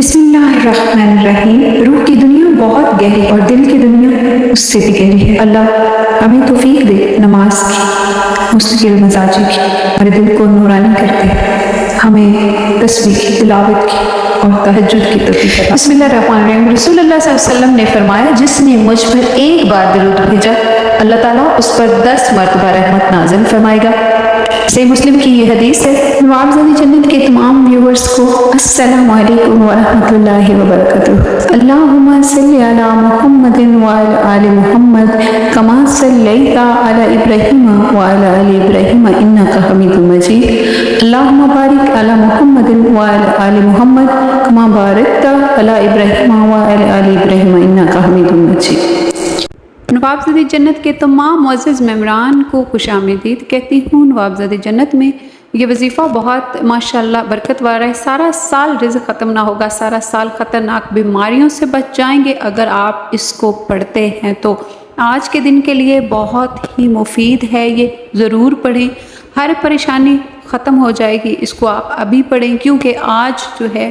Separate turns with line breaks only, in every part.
बिस्मिल्लाहिर्रहमानिर्रहीम। रूह की दुनिया बहुत गहरी और दिल की दुनिया उससे भी गहरी है। अल्लाह हमें तौफीक दे नमाज की, मुस्तकिल मजाजी की, हमारे दिल को नूरानी कर दे, हमें तस्बीह की, तिलावत की और तहज्जुद की तौफीक अता। बिस्मिल्लाहिर्रहमानिर्रहीम। रसूलुल्लाह सल्लल्लाहु अलैहि वसल्लम ने फरमाया, जिसने मुझ पर एक बार दरूद भेजा अल्लाह ताला उस पर 10 मरतबा रहमत नाज़िल फरमाएगा। सही मुस्लिम की ये हदीस है। नवाबज़ादी जन्नत के तमाम व्यूवर्स को अस्सलामु अलैकुम व रहमतुल्लाहि व बरकातुहू। अल्लाहुम्मा सल्लि अला मुहम्मदिन व अला आलि मुहम्मद कमा सल्लैता अला इब्राहीम व अला आलि इब्राहीम इन्नका हमीदुम मजीद। अल्लाहुम्मा बारिक अला मुहम्मदिन व अला आलि मुहम्मद कमा बारकता अला इब्राहीम व अला आलि इब्राहीम इन्नका हमीदुम मजीद। नवाबज़ादी जन्नत के तमाम मुअज़्ज़ज़ मेम्बरान को खुशामदीद कहती हूँ। नवाबज़ादी जन्नत में ये वजीफ़ा बहुत माशाअल्लाह बरकत वाला है। सारा साल रिज़्क़ ख़त्म ना होगा, सारा साल ख़तरनाक बीमारियों से बच जाएंगे अगर आप इसको पढ़ते हैं तो। आज के दिन के लिए बहुत ही मुफीद है, ये ज़रूर पढ़ें, हर परेशानी ख़त्म हो जाएगी। इसको आप अभी पढ़ें क्योंकि आज जो है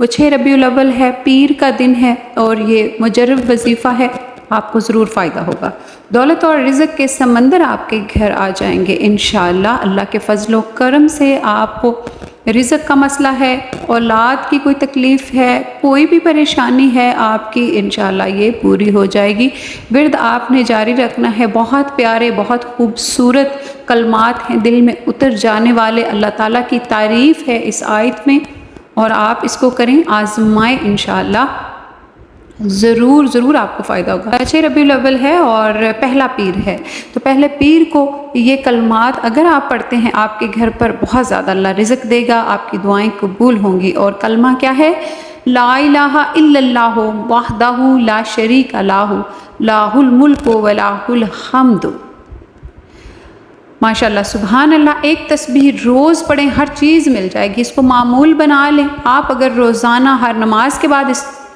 वो 6 रबीउल अव्वल है, पीर का दिन है और ये मुजर्रब वजीफ़ा है, आपको ज़रूर फ़ायदा होगा। दौलत और रिज़्क़ के समंदर आपके घर आ जाएंगे इंशाअल्लाह। अल्लाह के फजल व करम से आपको रिज़्क़ का मसला है, औलाद की कोई तकलीफ़ है, कोई भी परेशानी है आपकी, इंशाअल्लाह ये पूरी हो जाएगी। विर्द आपने जारी रखना है। बहुत प्यारे, बहुत खूबसूरत कलमात हैं, दिल में उतर जाने वाले। अल्लाह ताला की तारीफ़ है इस आयत में और आप इसको करें, आज़माएँ, इंशाअल्लाह ज़रूर ज़रूर आपको फ़ायदा होगा। 6 रबीउल अव्वल है और पहला पीर है, तो पहले पीर को ये कलमात अगर आप पढ़ते हैं आपके घर पर बहुत ज़्यादा अल्लाह रिज़्क़ देगा, आपकी दुआएं कबूल होंगी। और कलमा क्या है? ला इलाहा इल्लल्लाहु वहदहु ला शरीका लहु लाहुल मुल्कु व लाहुल हम्दु। माशाअल्लाह, सुभान अल्लाह। एक तस्बीह रोज़ पढ़ें, हर चीज़ मिल जाएगी। इसको मामूल बना लें। आप अगर रोज़ाना हर नमाज के बाद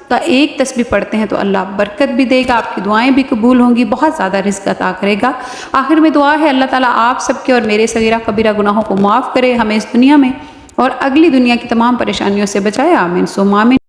का एक तस्बीह पढ़ते हैं तो अल्लाह बरकत भी देगा, आपकी दुआएं भी कबूल होंगी, बहुत ज़्यादा रिज़्क़ अता करेगा। आखिर में दुआ है अल्लाह ताला आप सबके और मेरे सगीरा कबीरा गुनाहों को माफ़ करे, हमें इस दुनिया में और अगली दुनिया की तमाम परेशानियों से बचाए। आमीन सुम्मा आमीन।